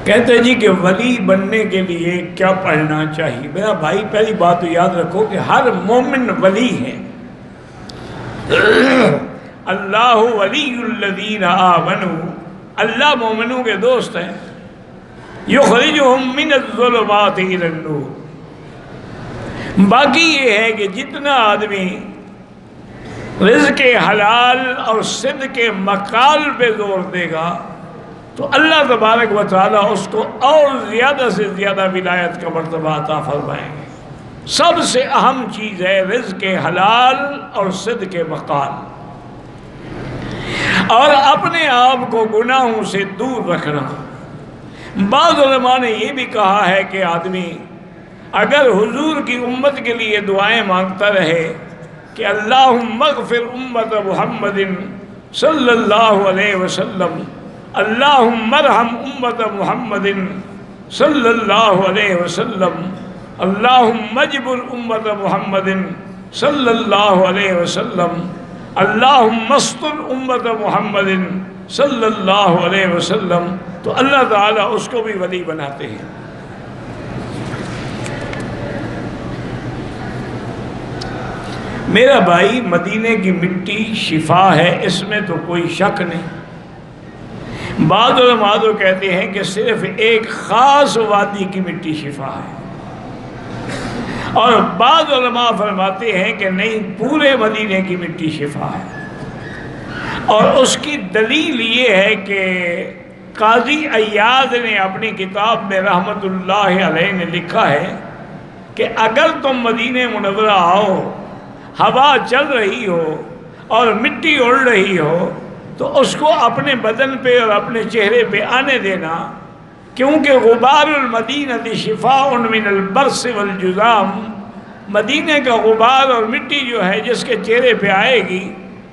کہتے ہیں جی کہ ولی بننے کے لیے کیا پڑھنا چاہیے؟ میرا بھائی پہلی بات تو یاد رکھو کہ ہر مومن ولی ہے۔ اللہ ولی الذین آمنوا، اللہ مومنوں کے دوست ہیں۔ یخرجہم من الظلمات الی النور۔ باقی یہ ہے کہ جتنا آدمی رزق حلال اور صدق مقال پہ زور دے گا تو اللہ تبارک و تعالیٰ اس کو اور زیادہ سے زیادہ ولایت کا مرتبہ عطا فرمائیں گے۔ سب سے اہم چیز ہے رزق حلال اور صدق مقال، اور اپنے آپ کو گناہوں سے دور رکھنا۔ بعض علماء نے یہ بھی کہا ہے کہ آدمی اگر حضور کی امت کے لیے دعائیں مانگتا رہے کہ اللہم اغفر امت محمد صلی اللہ علیہ وسلم، اللہم ارحم امت محمد صلی اللہ علیہ وسلم، اللہم اجبر امت محمد صلی اللہ علیہ وسلم، اللہم استر امت محمد صلی اللہ علیہ وسلم، تو اللہ تعالیٰ اس کو بھی ولی بناتے ہیں۔ میرا بھائی، مدینے کی مٹی شفا ہے، اس میں تو کوئی شک نہیں۔ بعض علماء تو کہتے ہیں کہ صرف ایک خاص وادی کی مٹی شفا ہے، اور بعض علماء فرماتے ہیں کہ نہیں، پورے مدینے کی مٹی شفا ہے۔ اور اس کی دلیل یہ ہے کہ قاضی عیاض نے اپنی کتاب میں رحمت اللہ علیہ نے لکھا ہے کہ اگر تم مدینہ منورہ آؤ، ہوا چل رہی ہو اور مٹی اڑ رہی ہو، تو اس کو اپنے بدن پہ اور اپنے چہرے پہ آنے دینا، کیونکہ غبار المدینہ شفاء من البرص والجذام، مدینے کا غبار اور مٹی جو ہے جس کے چہرے پہ آئے گی،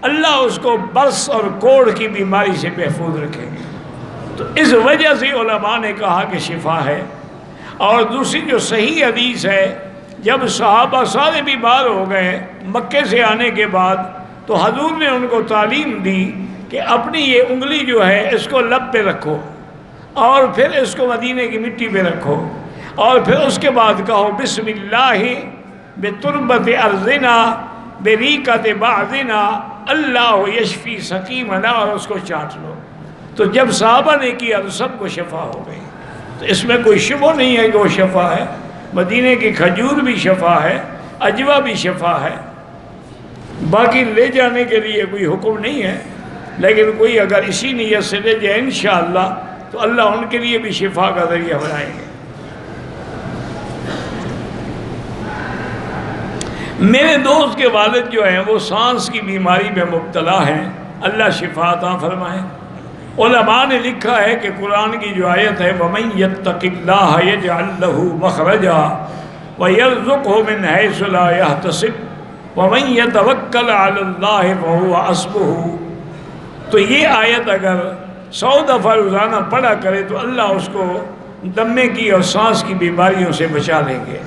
اللہ اس کو برص اور کوڑ کی بیماری سے محفوظ رکھیں گے۔ تو اس وجہ سے علماء نے کہا کہ شفا ہے۔ اور دوسری جو صحیح حدیث ہے، جب صحابہ سارے بیمار ہو گئے مکے سے آنے کے بعد، تو حضور نے ان کو تعلیم دی کہ اپنی یہ انگلی جو ہے اس کو لب پہ رکھو، اور پھر اس کو مدینے کی مٹی پہ رکھو، اور پھر اس کے بعد کہو بسم اللہ بتربت ارضنا بریقت بعضنا اللہ یشفی سقیمنا، اور اس کو چاٹ لو۔ تو جب صحابہ نے کیا تو سب کو شفا ہو گئی۔ تو اس میں کوئی شبہ نہیں ہے کہ وہ شفا ہے۔ مدینے کی کھجور بھی شفا ہے، عجوہ بھی شفا ہے۔ باقی لے جانے کے لیے کوئی حکم نہیں ہے، لیکن کوئی اگر اسی نیت سے لے جائے انشاءاللہ تو اللہ ان کے لیے بھی شفا کا ذریعہ بنائیں گے۔ میرے دوست کے والد جو ہیں وہ سانس کی بیماری میں مبتلا ہیں، اللہ شفا عطا فرمائے۔ علماء نے لکھا ہے کہ قرآن کی جو آیت ہے وَمَن يَتَّقِ اللَّهَ يَجْعَل لَّهُ مَخْرَجًا وَيَرْزُقْهُ مِنْ حَيْثُ لَا يَحْتَسِبُ وَمَن يَتَوَكَّلْ عَلَى اللَّهِ فَهُوَ حَسْبُهُ۔ تو یہ آیت اگر 100 دفعہ روزانہ پڑھا کرے تو اللہ اس کو دمے کی اور سانس کی بیماریوں سے بچا لیں گے۔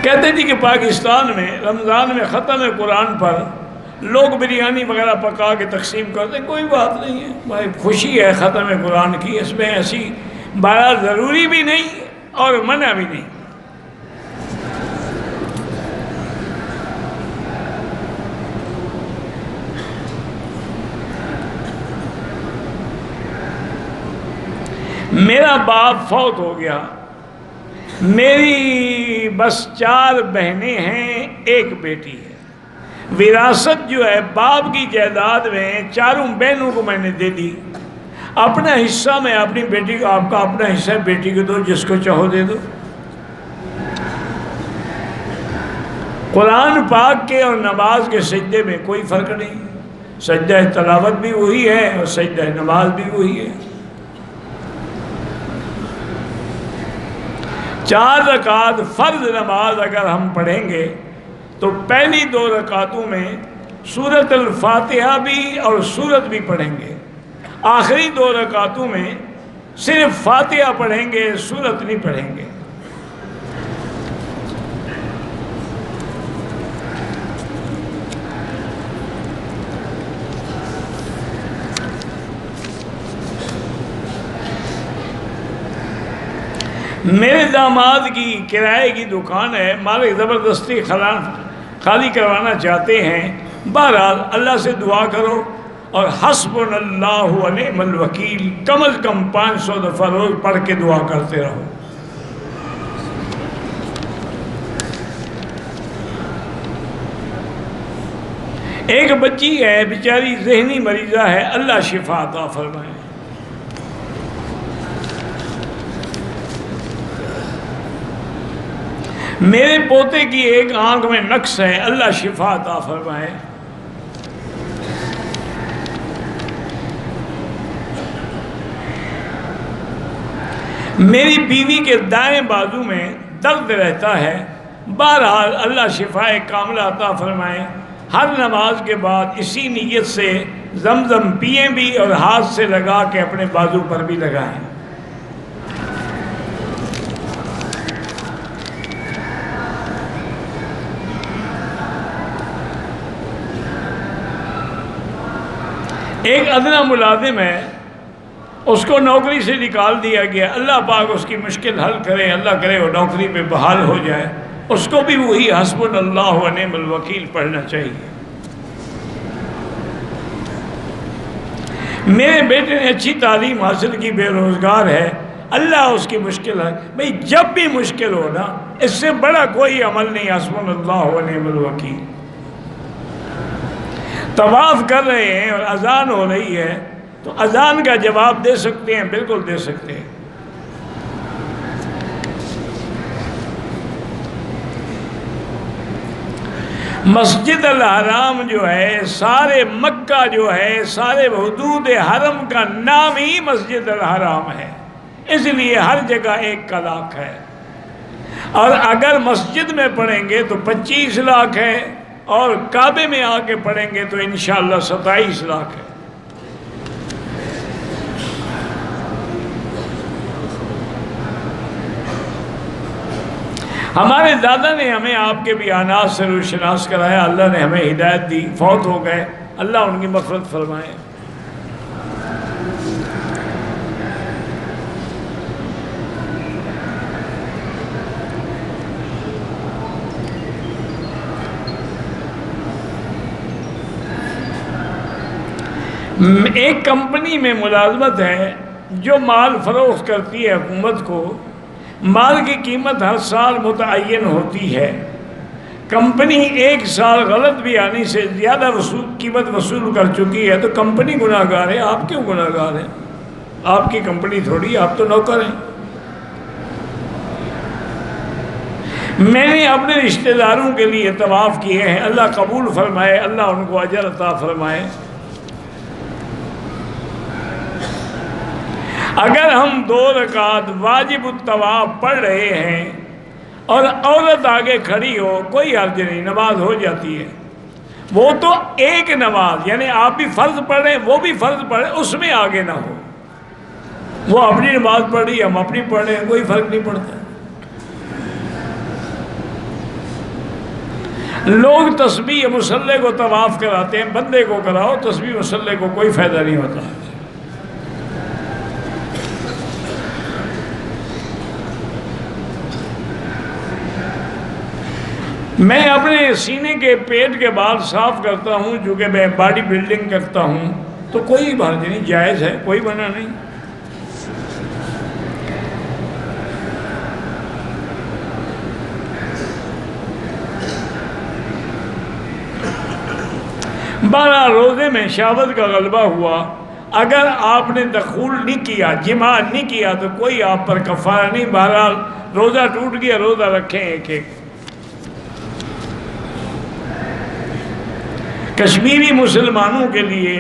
کہتے تھے کہ پاکستان میں رمضان میں ختم قرآن پر لوگ بریانی وغیرہ پکا کے تقسیم کرتے ہیں، کوئی بات نہیں ہے بھائی، خوشی ہے ختم قرآن کی، اس میں ایسی بہرحال ضروری بھی نہیں اور منع بھی نہیں۔ میرا باپ فوت ہو گیا، میری بس 4 بہنیں ہیں، 1 بیٹی ہے۔ وراثت جو ہے باپ کی جائیداد میں 4 بہنوں کو میں نے دے دی، اپنا حصہ میں اپنی بیٹی کو، آپ کا اپنا حصہ بیٹی کو دو، جس کو چاہو دے دو۔ قرآن پاک کے اور نماز کے سجدے میں کوئی فرق نہیں، سجدہ تلاوت بھی وہی ہے اور سجدہ نماز بھی وہی ہے۔ 4 رکعت فرض نماز اگر ہم پڑھیں گے تو پہلی 2 رکعتوں میں سورۃ الفاتحہ بھی اور سورت بھی پڑھیں گے، آخری 2 رکعتوں میں صرف فاتحہ پڑھیں گے، سورت نہیں پڑھیں گے۔ میرے داماد کی کرائے کی دکان ہے، مالک زبردستی خالی کروانا چاہتے ہیں۔ بہرحال اللہ سے دعا کرو، اور حسبنا اللہ و نعم الوکیل کم از کم 500 دفعہ روز پڑھ کے دعا کرتے رہو۔ ایک بچی ہے بیچاری ذہنی مریضہ ہے، اللہ شفا عطا فرمائے۔ میرے پوتے کی ایک آنکھ میں نقص ہے، اللہ شفا عطا فرمائے۔ میری بیوی کے دائیں بازو میں درد رہتا ہے، بہرحال اللہ شفا کاملہ عطا فرمائے۔ ہر نماز کے بعد اسی نیت سے زمزم پئیں بھی اور ہاتھ سے لگا کے اپنے بازو پر بھی لگائیں۔ ایک ادنا ملازم ہے، اس کو نوکری سے نکال دیا گیا، اللہ پاک اس کی مشکل حل کرے، اللہ کرے وہ نوکری پہ بحال ہو جائے۔ اس کو بھی وہی حسبنا اللہ و نعم الوکیل پڑھنا چاہیے۔ میرے بیٹے نے اچھی تعلیم حاصل کی، بے روزگار ہے، اللہ اس کی مشکل ہے۔ بھئی جب بھی مشکل ہو نا، اس سے بڑا کوئی عمل نہیں حسبنا اللہ و نعم الوکیل۔ طواف کر رہے ہیں اور اذان ہو رہی ہے تو اذان کا جواب دے سکتے ہیں، بالکل دے سکتے ہیں۔ مسجد الحرام جو ہے، سارے مکہ جو ہے، سارے حدود حرم کا نام ہی مسجد الحرام ہے، اس لیے ہر جگہ ایک کلاک ہے، اور اگر مسجد میں پڑھیں گے تو 25 لاکھ ہے، اور کعبے میں آ کے پڑھیں گے تو انشاءاللہ 27 لاکھ ہے۔ ہمارے دادا نے ہمیں آپ کے بیانات سے روشناس کرایا، اللہ نے ہمیں ہدایت دی، فوت ہو گئے، اللہ ان کی مغفرت فرمائے۔ ایک کمپنی میں ملازمت ہے جو مال فروخت کرتی ہے حکومت کو، مال کی قیمت ہر سال متعین ہوتی ہے۔ کمپنی ایک سال غلط بیانی سے زیادہ قیمت وصول کر چکی ہے تو کمپنی گناہ گار ہے، آپ کیوں گناہ گار ہیں؟ آپ کی کمپنی تھوڑی، آپ تو نوکر ہیں۔ میں نے اپنے رشتہ داروں کے لیے طواف کیے ہیں، اللہ قبول فرمائے، اللہ ان کو اجر عطا فرمائے۔ اگر ہم 2 رکعت واجب الطواف پڑھ رہے ہیں اور عورت آگے کھڑی ہو، کوئی حرج نہیں، نماز ہو جاتی ہے۔ وہ تو ایک نماز، یعنی آپ بھی فرض پڑھیں وہ بھی فرض پڑھیں، اس میں آگے نہ ہو۔ وہ اپنی نماز پڑھ رہی، ہم اپنی پڑھ رہے ہیں، کوئی فرق نہیں پڑتا۔ لوگ تسبیح مصلی کو طواف کراتے ہیں، بندے کو کراؤ، تسبیح مصلی کو کوئی فائدہ نہیں ہوتا۔ میں اپنے سینے کے پیٹ کے بال صاف کرتا ہوں، چونکہ میں باڈی بلڈنگ کرتا ہوں، تو کوئی حرج نہیں، جائز ہے، کوئی منع نہیں۔ بارہ روزے میں شہوت کا غلبہ ہوا، اگر آپ نے دخول نہیں کیا، جماع نہیں کیا تو کوئی آپ پر کفارہ نہیں، بہرحال روزہ ٹوٹ گیا، روزہ رکھیں ایک ایک۔ کشمیری مسلمانوں کے لیے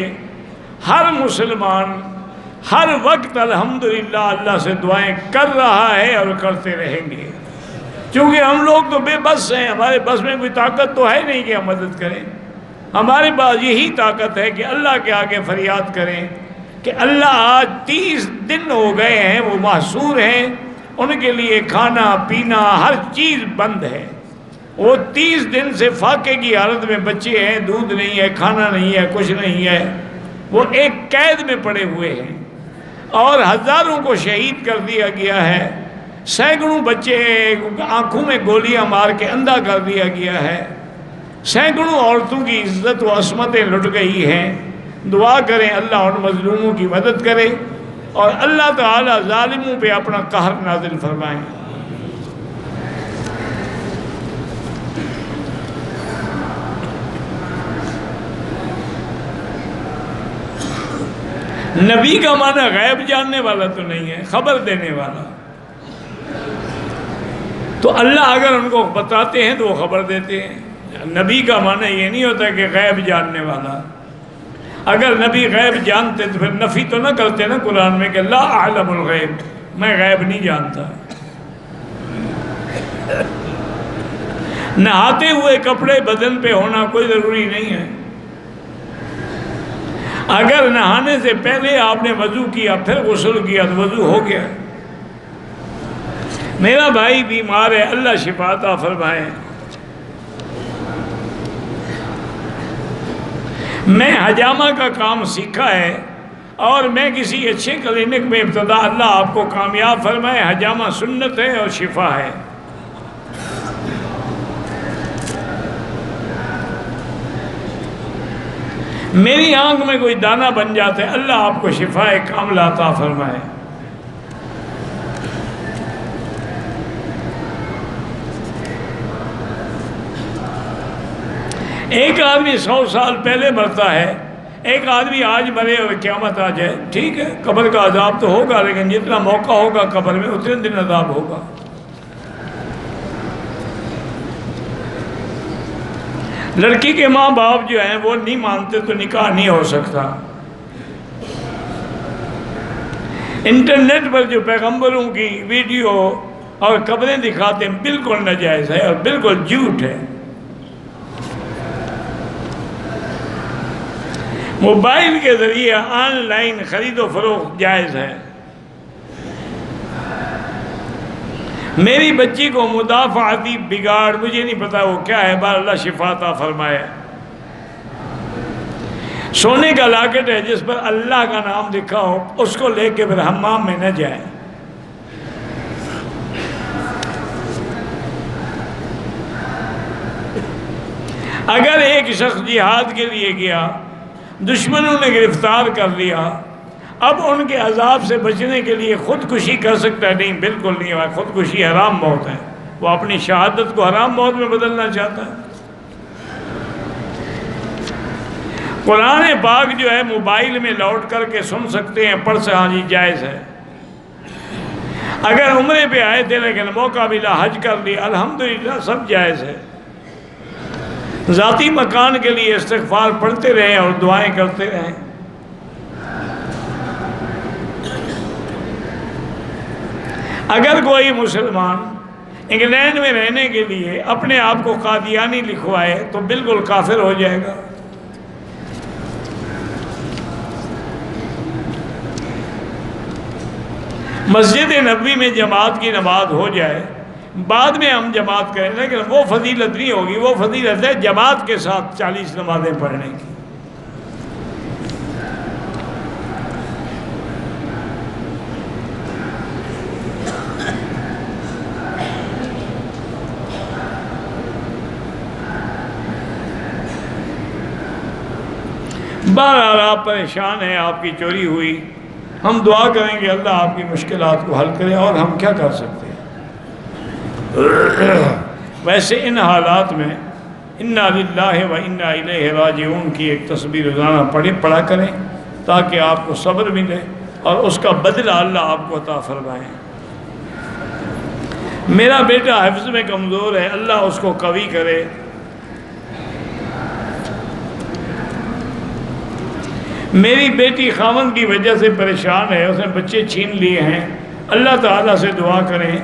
ہر مسلمان ہر وقت الحمدللہ اللہ سے دعائیں کر رہا ہے اور کرتے رہیں گے، کیونکہ ہم لوگ تو بے بس ہیں، ہمارے بس میں کوئی طاقت تو ہے نہیں کہ ہم مدد کریں۔ ہمارے پاس یہی طاقت ہے کہ اللہ کے آگے فریاد کریں کہ اللہ آج 30 دن ہو گئے ہیں، وہ محصور ہیں، ان کے لیے کھانا پینا ہر چیز بند ہے، وہ 30 دن سے فاقے کی حالت میں بچے ہیں، دودھ نہیں ہے، کھانا نہیں ہے، کچھ نہیں ہے، وہ ایک قید میں پڑے ہوئے ہیں، اور ہزاروں کو شہید کر دیا گیا ہے۔ سینکڑوں بچے آنکھوں میں گولیاں مار کے اندھا کر دیا گیا ہے، سینکڑوں عورتوں کی عزت و عصمتیں لٹ گئی ہیں۔ دعا کریں اللہ ان مظلوموں کی مدد کرے اور اللہ تعالیٰ ظالموں پہ اپنا قہر نازل فرمائیں۔ نبی کا معنی غیب جاننے والا تو نہیں ہے، خبر دینے والا۔ تو اللہ اگر ان کو بتاتے ہیں تو وہ خبر دیتے ہیں۔ نبی کا معنی یہ نہیں ہوتا کہ غیب جاننے والا۔ اگر نبی غیب جانتے تو پھر نفی تو نہ کرتے نا قرآن میں کہ لا اعلم الغیب، میں غیب نہیں جانتا۔ نہاتے ہوئے کپڑے بدن پہ ہونا کوئی ضروری نہیں ہے۔ اگر نہانے سے پہلے آپ نے وضو کیا پھر غسل کیا تو وضو ہو گیا۔ میرا بھائی بیمار ہے، اللہ شفا عطا فرمائے۔ میں حجامہ کا کام سیکھا ہے اور میں کسی اچھے کلینک میں ابتدا، اللہ آپ کو کامیاب فرمائے۔ حجامہ سنت ہے اور شفا ہے۔ میری آنکھ میں کوئی دانہ بن جاتا ہے، اللہ آپ کو شفا کاملہ عطا فرمائے۔ ایک آدمی 100 سال پہلے مرتا ہے، ایک آدمی آج مرے اور قیامت آ جائے، ٹھیک ہے، قبر کا عذاب تو ہوگا، لیکن جتنا موقع ہوگا قبر میں اتنے دن عذاب ہوگا۔ لڑکی کے ماں باپ جو ہیں وہ نہیں مانتے تو نکاح نہیں ہو سکتا۔ انٹرنیٹ پر جو پیغمبروں کی ویڈیو اور قبریں دکھاتے ہیں بالکل ناجائز ہے اور بالکل جھوٹ ہے۔ موبائل کے ذریعے آن لائن خرید و فروخت جائز ہے۔ میری بچی کو مدافعتی بگاڑ، مجھے نہیں پتا وہ کیا ہے، بار اللہ شفا عطا فرمائے، سونے کا لاکٹ ہے جس پر اللہ کا نام لکھا ہو، اس کو لے کے پھر حمام میں نہ جائے۔ اگر ایک شخص جہاد کے لیے گیا، دشمنوں نے گرفتار کر لیا، اب ان کے عذاب سے بچنے کے لیے خودکشی کر سکتا ہے؟ نہیں، بالکل نہیں ہے، خودکشی حرام موت ہے۔ وہ اپنی شہادت کو حرام موت میں بدلنا چاہتا ہے۔ قرآن پاک جو ہے موبائل میں لوڈ کر کے سن سکتے ہیں، پڑھ سے، ہاں جی جائز ہے۔ اگر عمرے پہ آئے تھے لیکن موقع ملا حج کر لیا، الحمدللہ سب جائز ہے۔ ذاتی مکان کے لیے استغفار پڑھتے رہیں اور دعائیں کرتے رہیں۔ اگر کوئی مسلمان انگلینڈ میں رہنے کے لیے اپنے آپ کو قادیانی لکھوائے تو بالکل کافر ہو جائے گا۔ مسجد نبوی میں جماعت کی نماز ہو جائے، بعد میں ہم جماعت کریں، لیکن وہ فضیلت نہیں ہوگی، وہ فضیلت ہے جماعت کے ساتھ 40 نمازیں پڑھنے کی۔ بہرحال آپ پریشان ہیں، آپ کی چوری ہوئی، ہم دعا کریں گے اللہ آپ کی مشکلات کو حل کرے، اور ہم کیا کر سکتے ہیں۔ ویسے ان حالات میں انا للہ و انا الیہ راجعون کی ایک تسبیح روزانہ پڑھا کریں تاکہ آپ کو صبر ملے اور اس کا بدلہ اللہ آپ کو عطا فرمائے۔ میرا بیٹا حفظ میں کمزور ہے، اللہ اس کو قوی کرے۔ میری بیٹی خاوند کی وجہ سے پریشان ہے، اس نے بچے چھین لیے ہیں، اللہ تعالیٰ سے دعا کریں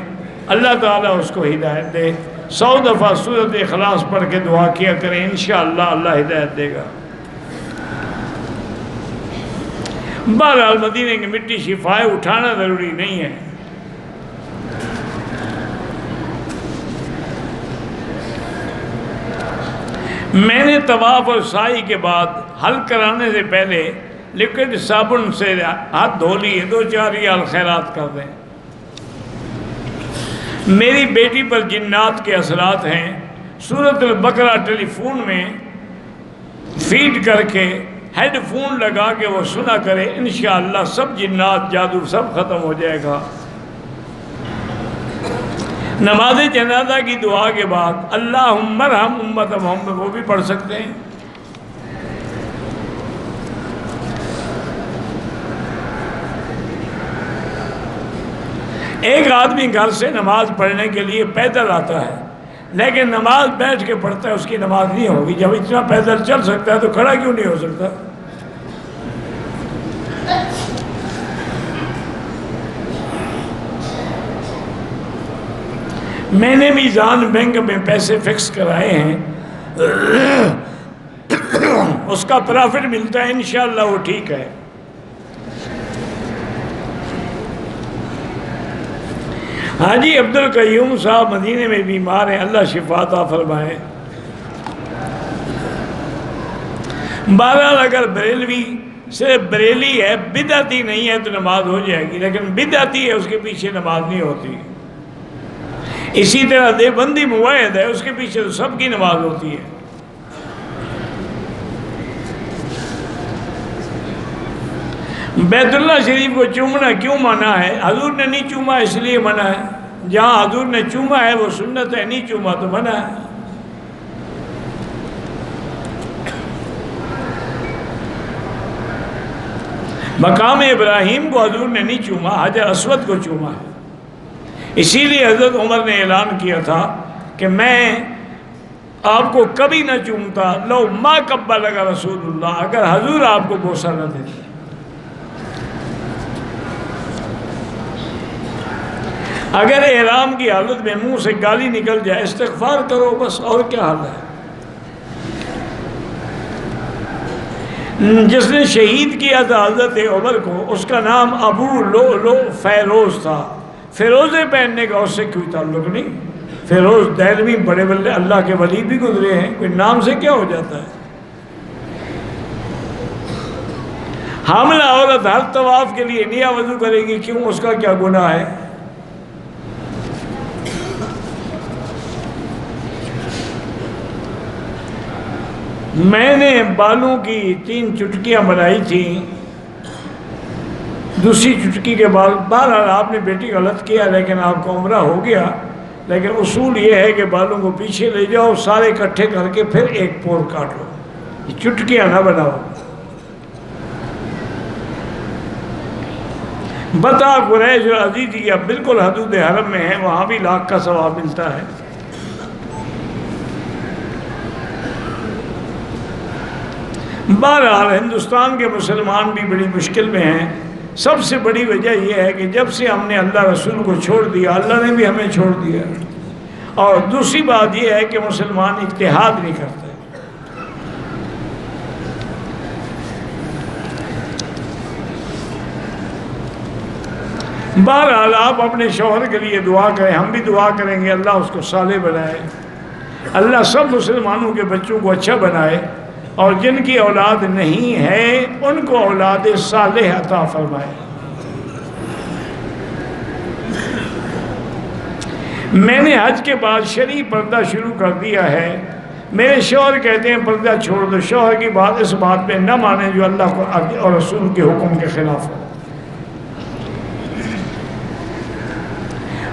اللہ تعالیٰ اس کو ہدایت دے۔ 100 دفعہ سورۃ اخلاص پڑھ کے دعا کیا کریں، انشاءاللہ اللہ ہدایت دے گا۔ بہرحال مدینے کی مٹی شفائے اٹھانا ضروری نہیں ہے۔ میں نے طواف اور سعی کے بعد حلق کرانے سے پہلے لیکوڈ صابن سے ہاتھ دھو لیے، 2-4 ریال خیرات کر دیں۔ میری بیٹی پر جنات کے اثرات ہیں، سورۃ البقرہ ٹیلی فون میں فیڈ کر کے ہیڈ فون لگا کے وہ سنا کرے، انشاءاللہ سب جنات جادو سب ختم ہو جائے گا۔ نماز جنازہ کی دعا کے بعد اللہم ارحم امت محمد وہ بھی پڑھ سکتے ہیں۔ ایک آدمی گھر سے نماز پڑھنے کے لیے پیدل آتا ہے، لیکن نماز بیٹھ کے پڑھتا ہے، اس کی نماز نہیں ہوگی۔ جب اتنا پیدل چل سکتا ہے تو کھڑا کیوں نہیں ہو سکتا؟ میں نے میزان بینک میں پیسے فکس کرائے ہیں، اس کا پرافٹ ملتا ہے، انشاءاللہ وہ ٹھیک ہے۔ حاجی عبدالقیوم صاحب مدینے میں بیمار ہیں، اللہ شفا عطا فرمائے۔ بہرحال اگر بریلوی صرف بریلی ہے، بدعتی نہیں ہے تو نماز ہو جائے گی، لیکن بدعتی ہے اس کے پیچھے نماز نہیں ہوتی۔ اسی طرح دیوبندی موحد ہے، اس کے پیچھے تو سب کی نماز ہوتی ہے۔ بیت اللہ شریف کو چومنا کیوں منع ہے؟ حضور نے نہیں چوما اس لیے منع ہے۔ جہاں حضور نے چوما ہے وہ سنت ہے، نہیں چوما تو منع ہے۔ مقام ابراہیم کو حضور نے نہیں چوما، حجر اسود کو چوما ہے۔ اسی لیے حضرت عمر نے اعلان کیا تھا کہ میں آپ کو کبھی نہ چومتا، لو ما قبلک رسول اللہ، اگر حضور آپ کو بوسہ نہ دیتے۔ اگر احرام کی حالت میں منہ سے گالی نکل جائے استغفار کرو بس، اور کیا حال ہے؟ جس نے شہید کیا تھا حضرت عمر کو، اس کا نام ابو لؤلؤ فیروز تھا۔ فیروزے پہننے کا اس سے کوئی تعلق نہیں۔ فیروز دہلوی بڑے بڑے اللہ کے ولی بھی گزرے ہیں، کوئی نام سے کیا ہو جاتا ہے؟ حاملہ عورت ہر طواف کے لیے نیا وضو کرے گی، کیوں؟ اس کا کیا گناہ ہے؟ میں نے بالوں کی 3 چٹکیاں بنائی تھیں، دوسری چٹکی کے بعد بہرحال آپ نے بیٹی غلط کیا، لیکن آپ کا عمرہ ہو گیا۔ لیکن اصول یہ ہے کہ بالوں کو پیچھے لے جاؤ، سارے اکٹھے کر کے پھر ایک پور کاٹ لو، چٹکیاں نہ بناؤ۔ بتا قریش اور عزیزیہ بالکل حدود حرم میں ہیں، وہاں بھی لاکھ کا ثواب ملتا ہے۔ بہرحال ہندوستان کے مسلمان بھی بڑی مشکل میں ہیں۔ سب سے بڑی وجہ یہ ہے کہ جب سے ہم نے اللہ رسول کو چھوڑ دیا، اللہ ne بھی ہمیں چھوڑ دیا۔ اور دوسری بات یہ ہے کہ مسلمان اتحاد نہیں کرتے۔ بہرحال آپ اپنے شوہر کے لیے دعا کریں، ہم بھی دعا کریں گے اللہ اس کو صالح بنائے، اللہ سب مسلمانوں کے بچوں کو اچھا بنائے، اور جن کی اولاد نہیں ہے ان کو اولاد صالح عطا فرمائے۔ میں نے حج کے بعد شرعی پردہ شروع کر دیا ہے۔ میرے شوہر کہتے ہیں پردہ چھوڑ دو، شوہر کی بات اس بات پہ نہ مانیں جو اللہ کو اور رسول کے حکم کے خلاف ہو۔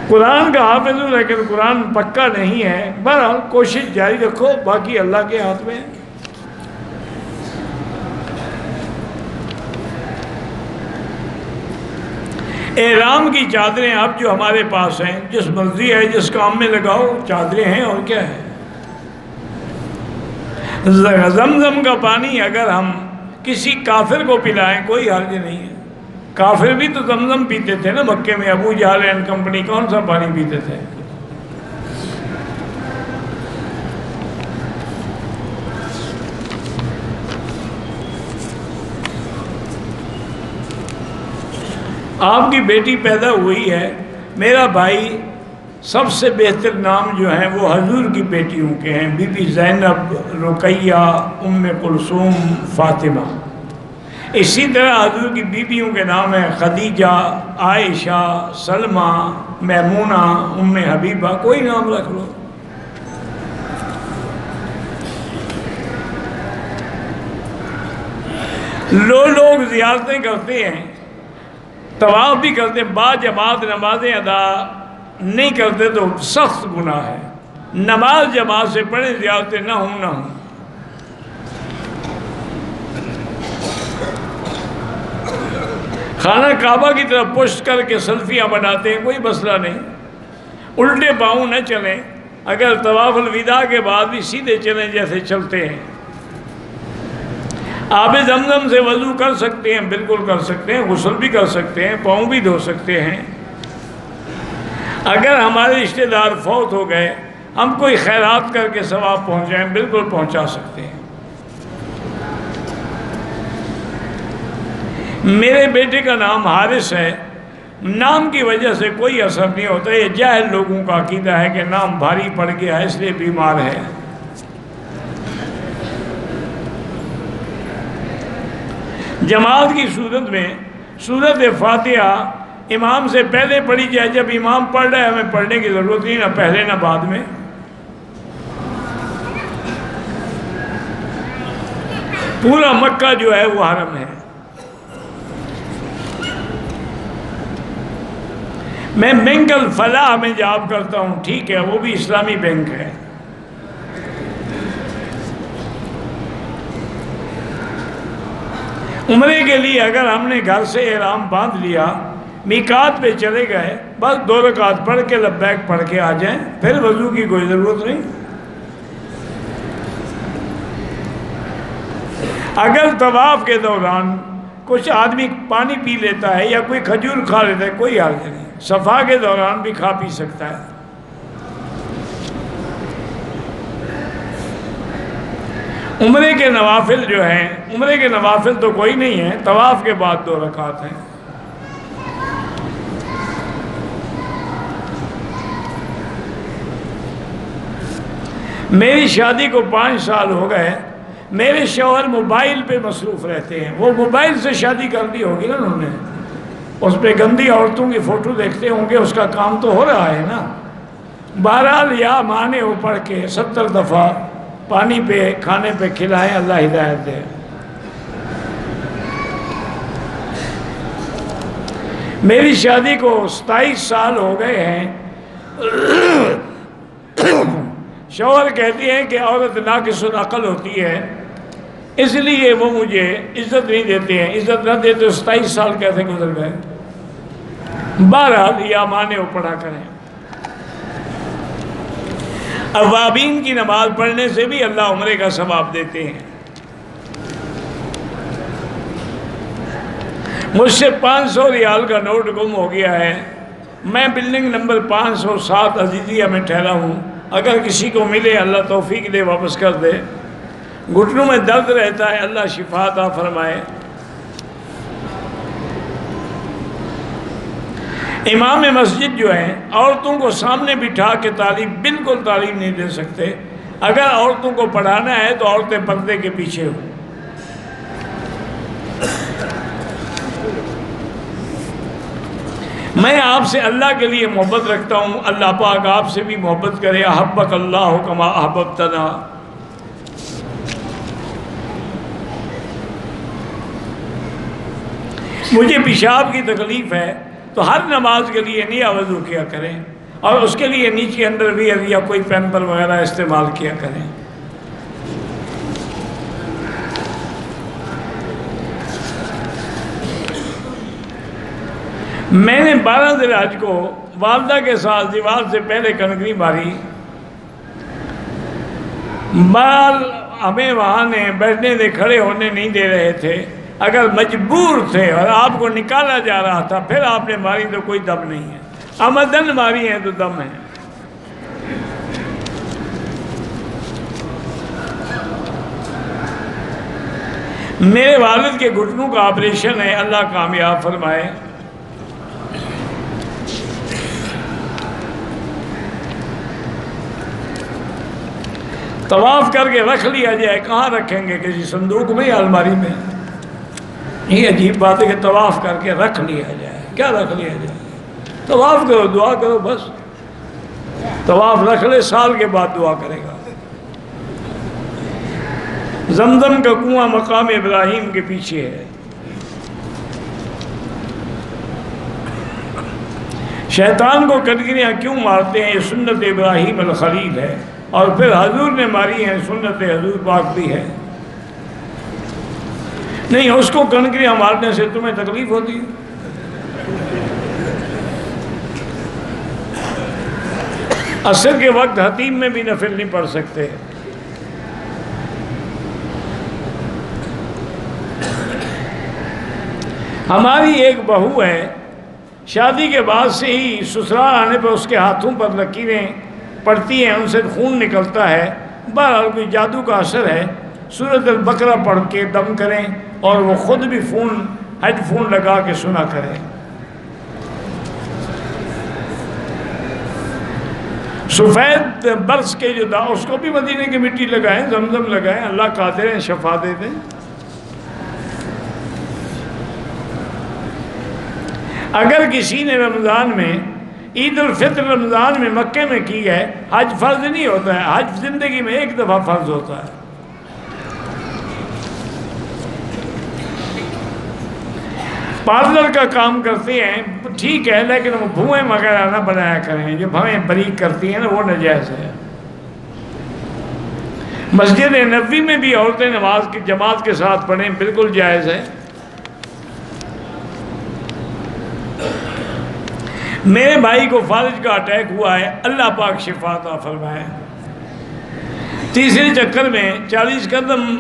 قرآن کا حافظ ہوں لیکن قرآن پکا نہیں ہے، بہرحال کوشش جاری رکھو، باقی اللہ کے ہاتھ میں۔ احرام کی چادریں اب جو ہمارے پاس ہیں، جس مرضی ہے جس کام میں لگاؤ، چادریں ہیں اور کیا ہے۔ زمزم کا پانی اگر ہم کسی کافر کو پلائیں کوئی حرج نہیں ہے۔ کافر بھی تو زمزم پیتے تھے نا مکے میں، ابو جہل اینڈ کمپنی کون سا پانی پیتے تھے؟ آپ کی بیٹی پیدا ہوئی ہے، میرا بھائی سب سے بہتر نام جو ہیں وہ حضور کی بیٹیوں کے ہیں، بی بی زینب، رقیہ، ام کلثوم، فاطمہ۔ اسی طرح حضور کی بیویوں کے نام ہیں خدیجہ، عائشہ، سلمہ، میمونہ، ام حبیبہ، کوئی نام رکھ لو۔ لوگ زیارتیں کرتے ہیں، طواف بھی کرتے ہیں، با جماعت نمازیں ادا نہیں کرتے تو سخت گناہ ہے۔ نماز جماعت سے پڑھیں، زیارتیں نہ ہوں۔ خانہ کعبہ کی طرف پشت کر کے سلفیاں بناتے ہیں، کوئی مسئلہ نہیں، الٹے پاؤں نہ چلیں، اگر طواف الوداع کے بعد بھی سیدھے چلیں جیسے چلتے ہیں۔ آب زمزم سے وضو کر سکتے ہیں، بالکل کر سکتے ہیں، غسل بھی کر سکتے ہیں، پاؤں بھی دھو سکتے ہیں۔ اگر ہمارے رشتہ دار فوت ہو گئے، ہم کوئی خیرات کر کے ثواب پہنچائیں، بالکل پہنچا سکتے ہیں۔ میرے بیٹے کا نام حارث ہے، نام کی وجہ سے کوئی اثر نہیں ہوتا، یہ جاہل لوگوں کا عقیدہ ہے کہ نام بھاری پڑ گیا ہے اس لیے بیمار ہے۔ جماعت کی صورت میں سورۃ فاتحہ امام سے پہلے پڑھی جائے، جب امام پڑھ رہا ہے ہمیں پڑھنے کی ضرورت نہیں، نہ پہلے نہ بعد میں۔ پورا مکہ جو ہے وہ حرم ہے۔ میں بینک الفلاح میں جاب کرتا ہوں، ٹھیک ہے، وہ بھی اسلامی بینک ہے۔ عمرے کے لیے اگر ہم نے گھر سے احرام باندھ لیا، میقات پہ چلے گئے، بس 2 رکعت پڑھ کے لبیک پڑھ کے آ جائیں، پھر وضو کی کوئی ضرورت نہیں۔ اگر طواف کے دوران کچھ آدمی پانی پی لیتا ہے یا کوئی کھجور کھا لیتا ہے، کوئی حرج نہیں، صفا کے دوران بھی کھا پی سکتا ہے۔ عمرے کے نوافل جو ہیں، عمرے کے نوافل تو کوئی نہیں ہے، طواف کے بعد 2 رکعت ہیں۔ میری شادی کو 5 سال ہو گئے، میرے شوہر موبائل پہ مصروف رہتے ہیں، وہ موبائل سے شادی کر دی ہوگی نا انہوں نے، اس پہ گندی عورتوں کی فوٹو دیکھتے ہوں گے، اس کا کام تو ہو رہا ہے نا۔ بہرحال یا ماں نے وہ پڑھ کے 70 دفعہ پانی پہ کھانے پہ کھلائیں، اللہ ہدایت دے۔ میری شادی کو 27 سال ہو گئے ہیں، شوہر کہتی ہیں کہ عورت ناقص العقل ہوتی ہے، اس لیے وہ مجھے عزت نہیں دیتے ہیں، عزت نہ دیتے 27 سال کیسے گزر گئے۔ بہرحال یا ماں نے وہ پڑھا کریں۔ اوابین کی نماز پڑھنے سے بھی اللہ عمرے کا ثواب دیتے ہیں۔ مجھ سے 500 ریال کا نوٹ گم ہو گیا ہے، میں بلڈنگ نمبر 507 عزیزیہ میں ٹھہرا ہوں، اگر کسی کو ملے اللہ توفیق دے واپس کر دے۔ گھٹنوں میں درد رہتا ہے، اللہ شفا عطا فرمائے۔ امام مسجد جو ہیں عورتوں کو سامنے بٹھا کے بالکل تعلیم نہیں دے سکتے، اگر عورتوں کو پڑھانا ہے تو عورتیں پردے کے پیچھے ہو۔ میں آپ سے اللہ کے لیے محبت رکھتا ہوں، اللہ پاک آپ سے بھی محبت کرے۔ احبک اللہ کما احببتنا۔ مجھے پیشاب کی تکلیف ہے تو ہر نماز کے لیے نیا وضو کیا کریں، اور اس کے لیے نیچے انڈر ویئر یا کوئی پیمپر وغیرہ استعمال کیا کریں۔ میں نے 12 ذی الحج کو والدہ کے ساتھ دیوار سے پہلے کنکری ماری، بال ہمیں وہاں نے بیٹھنے دے، کھڑے ہونے نہیں دے رہے تھے، اگر مجبور تھے اور آپ کو نکالا جا رہا تھا پھر آپ نے ماری تو کوئی دم نہیں ہے، عمدن ماری ہے تو دم ہے۔ میرے والد کے گھٹنوں کا آپریشن ہے، اللہ کامیاب فرمائے۔ طواف کر کے رکھ لیا جائے، کہاں رکھیں گے؟ کسی صندوق میں یا الماری میں؟ یہ عجیب بات ہے کہ طواف کر کے رکھ لیا جائے. کیا رکھ لیا جائے؟ طواف کرو، دعا کرو بس. طواف رکھ لے، سال کے بعد دعا کرے گا. زمزم کا کنواں مقام ابراہیم کے پیچھے ہے. شیطان کو کنکریاں کیوں مارتے ہیں؟ یہ سنت ابراہیم الخلیل ہے، اور پھر حضور نے ماری ہیں، سنت حضور پاک بھی ہے. نہیں، اس کو کنکریاں مارنے سے تمہیں تکلیف ہوتی ہے؟ عصر کے وقت حتیم میں بھی نفل نہیں پڑھ سکتے. ہماری ایک بہو ہے، شادی کے بعد سے ہی سسرال آنے پر اس کے ہاتھوں پر لکیریں پڑتی ہیں، ان سے خون نکلتا ہے. بہرحال کوئی جادو کا اثر ہے. سورۃ البقرہ پڑھ کے دم کریں اور وہ خود بھی ہیڈ فون لگا کے سنا کریں. سفید برس کے جو اس کو بھی مدینے کی مٹی لگائیں، زمزم لگائیں، اللہ قادر ہیں شفا دے دیں. اگر کسی نے رمضان میں عید الفطر رمضان میں مکے میں کی ہے، حج فرض نہیں ہوتا ہے. حج زندگی میں ایک دفعہ فرض ہوتا ہے. پارلر کا کام کرتے ہیں ٹھیک ہے، لیکن وہ بھوئیں وغیرہ نہ بنایا کریں. جو بھوئیں بریک کرتی ہیں نا، وہ ناجائز ہے. مسجد نبوی میں بھی عورتیں نماز کی جماعت کے ساتھ پڑھیں، بالکل جائز ہے. میرے بھائی کو فالج کا اٹیک ہوا ہے، اللہ پاک شفا عطا فرمائے. تیسرے چکر میں 40 قدم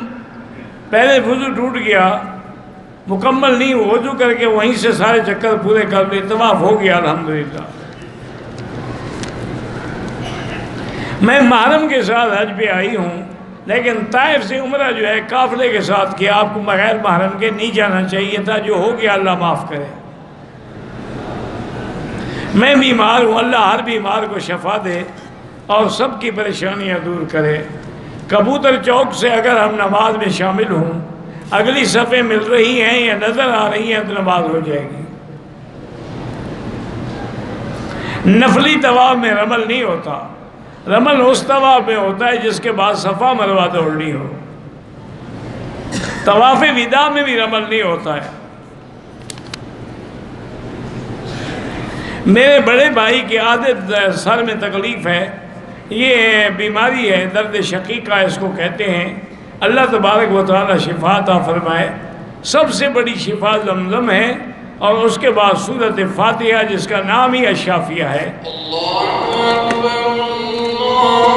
پہلے وضو ٹوٹ گیا، مکمل نہیں، وضو کر کے وہیں سے سارے چکر پورے کر لیے، طواف ہو گیا الحمدللہ. میں محرم کے ساتھ حج پہ آئی ہوں، لیکن طائف سے عمرہ جو ہے قافلے کے ساتھ کیا. آپ کو بغیر محرم کے نہیں جانا چاہیے تھا. جو ہو گیا اللہ معاف کرے. میں بیمار ہوں، اللہ ہر بیمار کو شفا دے اور سب کی پریشانیاں دور کرے. کبوتر چوک سے اگر ہم نماز میں شامل ہوں، اگلی صفیں مل رہی ہیں یا نظر آ رہی ہیں تو نماز ہو جائے گی. نفلی طواف میں رمل نہیں ہوتا. رمل اس طواف میں ہوتا ہے جس کے بعد صفا مروہ دوڑنی ہو. طواف وداع میں بھی رمل نہیں ہوتا ہے. میرے بڑے بھائی کی عادت سر میں تکلیف ہے، یہ بیماری ہے، درد شقیقہ اس کو کہتے ہیں. اللہ تبارک و تعالی شفا عطا فرمائے. سب سے بڑی شفا زمزم ہے، اور اس کے بعد سورۃ فاتحہ جس کا نام ہی الشافیہ ہے. اللہ اکبر اللہ